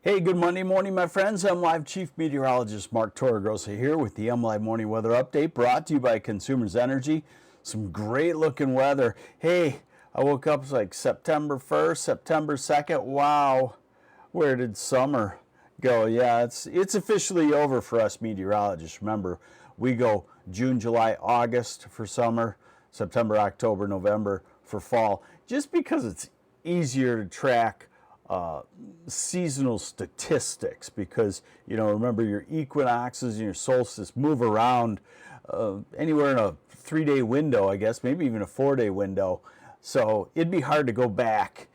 Hey, good Monday morning, my friends. I'm Live Chief Meteorologist Mark Torregrossa here with the MLive Morning Weather Update brought to you by Consumers Energy. Some great looking weather. Hey, I woke up, it's like September 1st, September 2nd. Wow, where did summer go? Yeah, it's officially over for us meteorologists. Remember, we go June, July, August for summer, September, October, November for fall, just because it's easier to track seasonal statistics, because remember, your equinoxes and your solstice move around anywhere in a 3-day window, I guess, maybe even a 4-day window. So it'd be hard to go back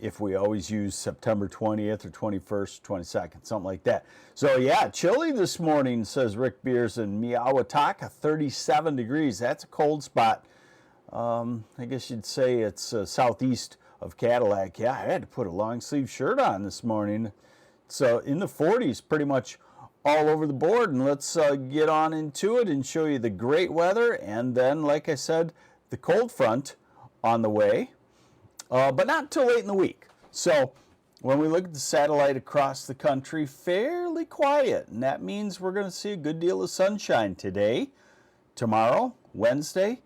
if we always use September 20th or 21st, 22nd, something like that. So yeah, chilly this morning, says Rick Beers in Miyawataka, 37 degrees. That's a cold spot. I guess you'd say it's southeast of Cadillac. Yeah, I had to put a long sleeve shirt on this morning. So in the 40s pretty much all over the board. And let's get on into it and show you the great weather, and then, like I said, the cold front on the way, but not until late in the week. So when we look at the satellite across the country, fairly quiet, and that means we're going to see a good deal of sunshine today, tomorrow, Wednesday,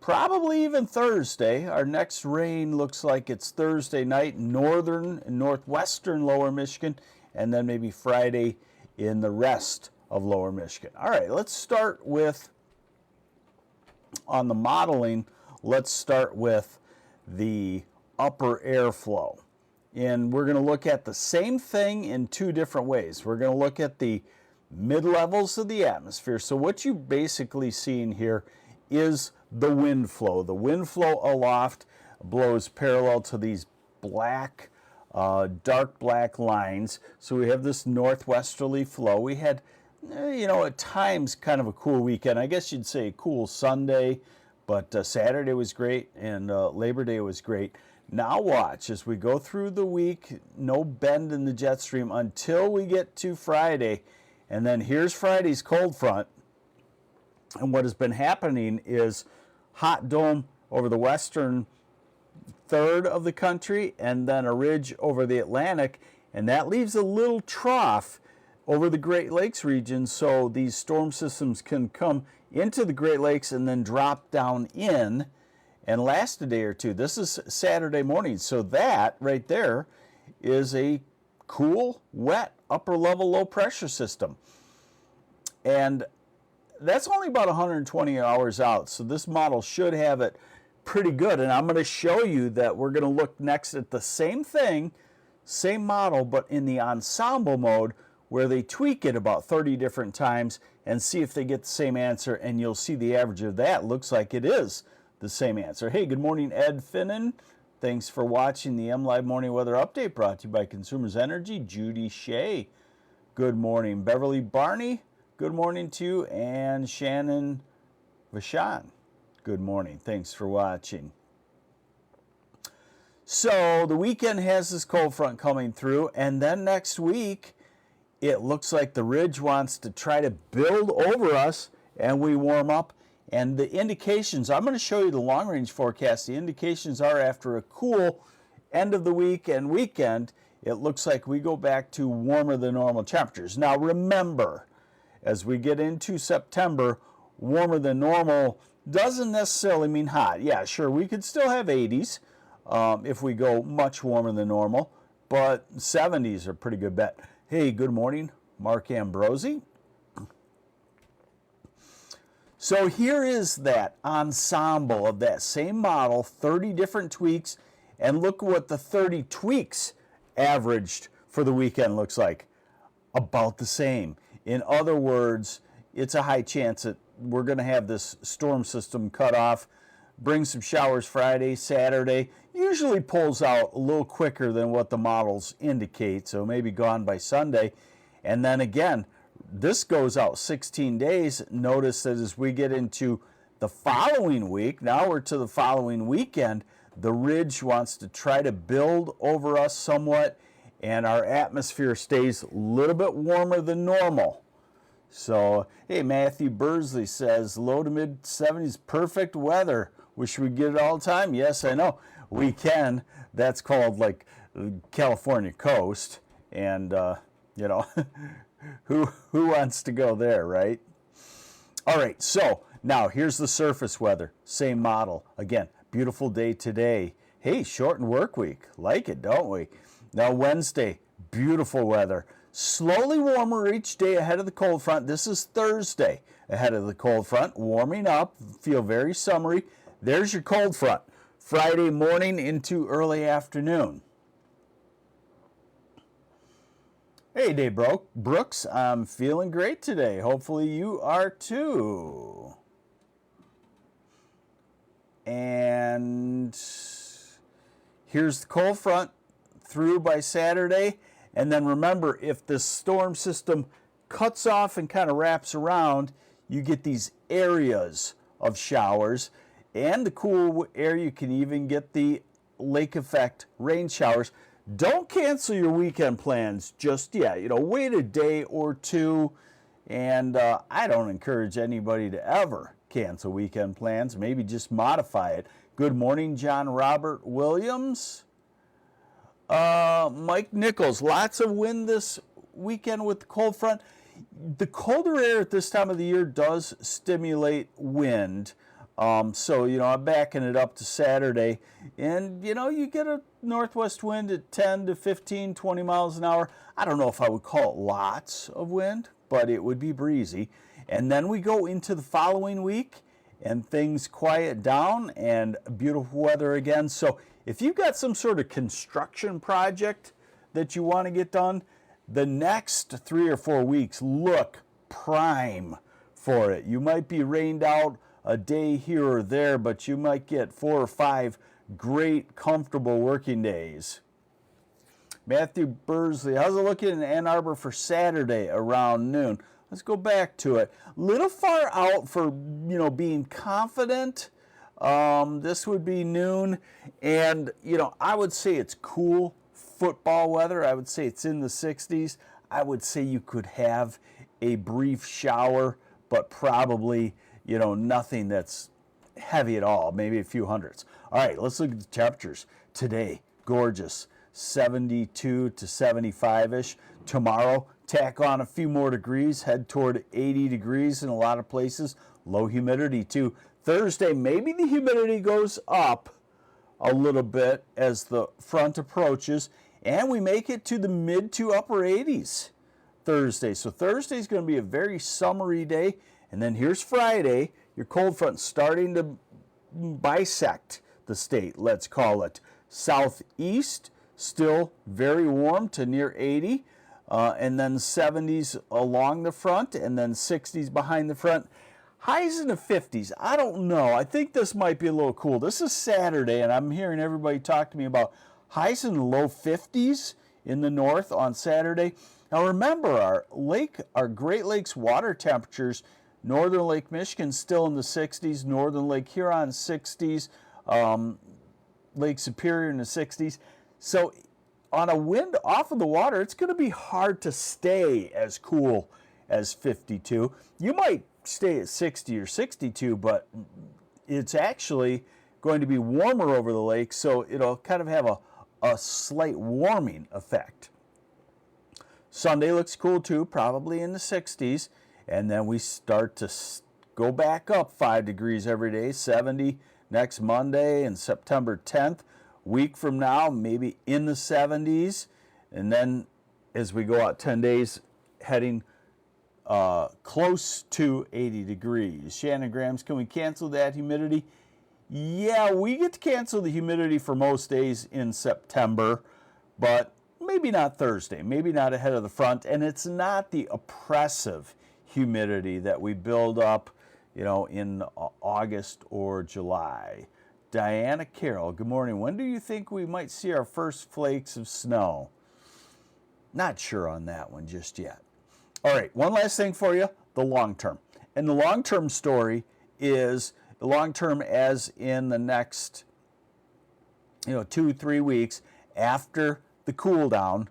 probably even Thursday. Our next rain looks like it's Thursday night, northern and northwestern lower Michigan, and then maybe Friday in the rest of lower Michigan. All right, let's start with, on the modeling, let's start with the upper airflow. And we're going to look at the same thing in two different ways. We're going to look at the mid-levels of the atmosphere. So what you're basically seeing here is the wind flow. The wind flow aloft blows parallel to these black, dark black lines. So we have this northwesterly flow. We had, at times kind of a cool weekend. I guess you'd say a cool Sunday, but Saturday was great, and Labor Day was great. Now watch, as we go through the week, no bend in the jet stream until we get to Friday. And then here's Friday's cold front. And what has been happening is hot dome over the western third of the country, and then a ridge over the Atlantic, and that leaves a little trough over the Great Lakes region, so these storm systems can come into the Great Lakes and then drop down in and last a day or two. This is Saturday morning, so that right there is a cool, wet, upper level low pressure system. And that's only about 120 hours out, so this model should have it pretty good. And I'm going to show you that we're going to look next at the same thing, same model, but in the ensemble mode, where they tweak it about 30 different times and see if they get the same answer, and you'll see the average of that looks like it is the same answer. Hey, good morning, Ed Finnan. Thanks for watching the MLive Morning Weather Update brought to you by Consumers Energy. Judy Shea, good morning. Beverly Barney, good morning to you. And Shannon Vashon, good morning. Thanks for watching. So the weekend has this cold front coming through, and then next week it looks like the ridge wants to try to build over us and we warm up. And the indications, I'm going to show you the long range forecast. The indications are after a cool end of the week and weekend, it looks like we go back to warmer than normal temperatures. Now remember, as we get into September, warmer than normal doesn't necessarily mean hot. Yeah, sure, we could still have 80s if we go much warmer than normal, but 70s are a pretty good bet. Hey, good morning, Mark Ambrosi. So here is that ensemble of that same model, 30 different tweaks, and look what the 30 tweaks averaged for the weekend looks like. About the same. In other words, it's a high chance that we're going to have this storm system cut off, bring some showers Friday, Saturday, usually pulls out a little quicker than what the models indicate, so maybe gone by Sunday. And then again, this goes out 16 days. Notice that as we get into the following week, now we're to the following weekend, the ridge wants to try to build over us somewhat, and our atmosphere stays a little bit warmer than normal. So, hey, Matthew Bursley says, low to mid 70s, perfect weather. Wish we get it all the time. Yes, I know. We can. That's called like California coast. And, you know, who wants to go there, right? All right, so now here's the surface weather. Same model. Again, beautiful day today. Hey, shortened work week. Like it, don't we? Now Wednesday, beautiful weather. Slowly warmer each day ahead of the cold front. This is Thursday ahead of the cold front. Warming up. Feel very summery. There's your cold front. Friday morning into early afternoon. Hey, Dave Brooks. I'm feeling great today. Hopefully you are too. And here's the cold front through by Saturday. And then remember, if the storm system cuts off and kind of wraps around, you get these areas of showers. And the cool air, you can even get the lake effect rain showers. Don't cancel your weekend plans just yet. You know, wait a day or two. And I don't encourage anybody to ever cancel weekend plans. Maybe just modify it. Good morning, John Robert Williams. Mike Nichols, lots of wind this weekend with the cold front. The colder air at this time of the year does stimulate wind. So, you know, I'm backing it up to Saturday. And, you know, you get a northwest wind at 10 to 15, 20 miles an hour. I don't know if I would call it lots of wind, but it would be breezy. And then we go into the following week and things quiet down and beautiful weather again. So if you've got some sort of construction project that you want to get done, the next 3 or 4 weeks look prime for it. You might be rained out a day here or there, but you might get 4 or 5 great, comfortable working days. Matthew Bursley, how's it looking in Ann Arbor for Saturday around noon? Let's go back to it. Little far out for, you know, being confident. This would be noon, and, you know, I would say it's cool football weather. I would say it's in the 60s. I would say you could have a brief shower, but probably, you know, nothing that's heavy at all, maybe a few hundreds. All right, let's look at the temperatures. Today, gorgeous, 72 to 75-ish. Tomorrow, tack on a few more degrees, head toward 80 degrees in a lot of places. Low humidity too. Thursday, maybe the humidity goes up a little bit as the front approaches, and we make it to the mid to upper 80s Thursday. So Thursday is going to be a very summery day. And then here's Friday, your cold front starting to bisect the state, let's call it. Southeast, still very warm to near 80, and then 70s along the front, and then 60s behind the front. Highs in the 50s. I don't know. I think this might be a little cool. This is Saturday, and I'm hearing everybody talk to me about highs in the low 50s in the north on Saturday. Now remember, our Great Lakes water temperatures, northern Lake Michigan still in the 60s, northern Lake Huron 60s, Lake Superior in the 60s. So on a wind off of the water, it's going to be hard to stay as cool as 52. You might stay at 60 or 62, but it's actually going to be warmer over the lake, so it'll kind of have a slight warming effect. Sunday looks cool too, probably in the 60s, and then we start to go back up 5 degrees every day, 70 next Monday and September 10th. Week from now, maybe in the 70s, and then as we go out 10 days, heading close to 80 degrees. Shannon Grams, can we cancel that humidity? Yeah, we get to cancel the humidity for most days in September, but maybe not Thursday, maybe not ahead of the front, and it's not the oppressive humidity that we build up, you know, in August or July. Diana Carroll, good morning. When do you think we might see our first flakes of snow? Not sure on that one just yet. All right, one last thing for you, the long term. And the long term story is the long term as in the next, 2-3 weeks after the cool down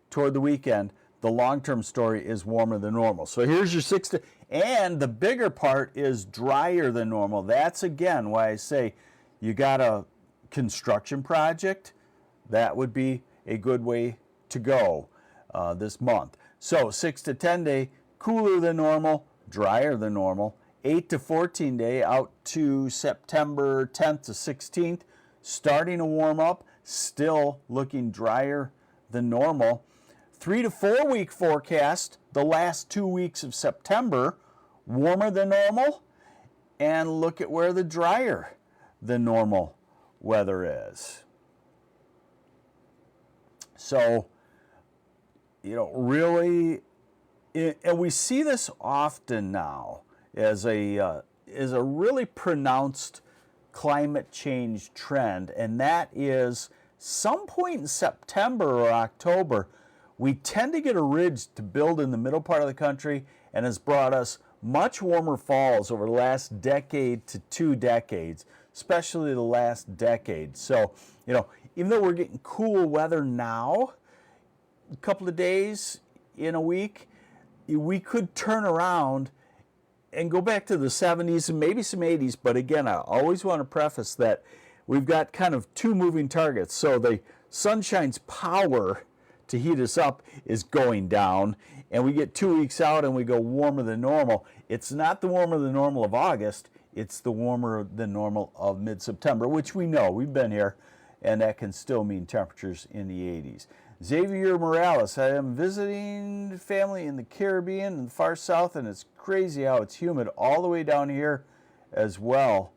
toward the weekend. The long term story is warmer than normal. So here's your 6 to, and the bigger part is drier than normal. That's again why I say you got a construction project, that would be a good way to go. this month. So 6 to 10 day, cooler than normal, drier than normal. 8 to 14 day out to September 10th to 16th, starting to warm up, still looking drier than normal. 3 to 4 week forecast, the last 2 weeks of September, warmer than normal. And look at where the drier than normal weather is. So, really, and we see this often now as a really pronounced climate change trend, and that is some point in September or October, we tend to get a ridge to build in the middle part of the country, and has brought us much warmer falls over the last decade to 2 decades, especially the last decade. So, even though we're getting cool weather now, a couple of days in a week, we could turn around and go back to the 70s and maybe some 80s. But again, I always want to preface that we've got kind of 2 moving targets. So the sunshine's power to heat us up is going down, and we get 2 weeks out and we go warmer than normal. It's not the warmer than normal of August, it's the warmer than normal of mid-September, which we know, we've been here, and that can still mean temperatures in the 80s. Xavier Morales, I am visiting family in the Caribbean and the far south, and it's crazy how it's humid all the way down here as well.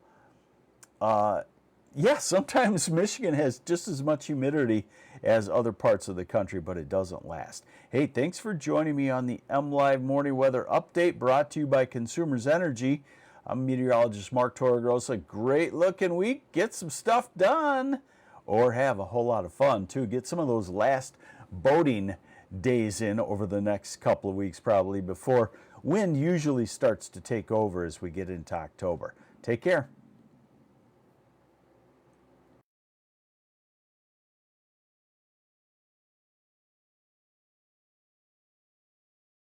Yeah, sometimes Michigan has just as much humidity as other parts of the country, but it doesn't last. Hey, thanks for joining me on the MLive Morning Weather Update, brought to you by Consumers Energy. I'm meteorologist Mark Torregrossa. Great looking week. Get some stuff done, or have a whole lot of fun too. Get some of those last boating days in over the next couple of weeks, probably, before wind usually starts to take over as we get into October. Take care.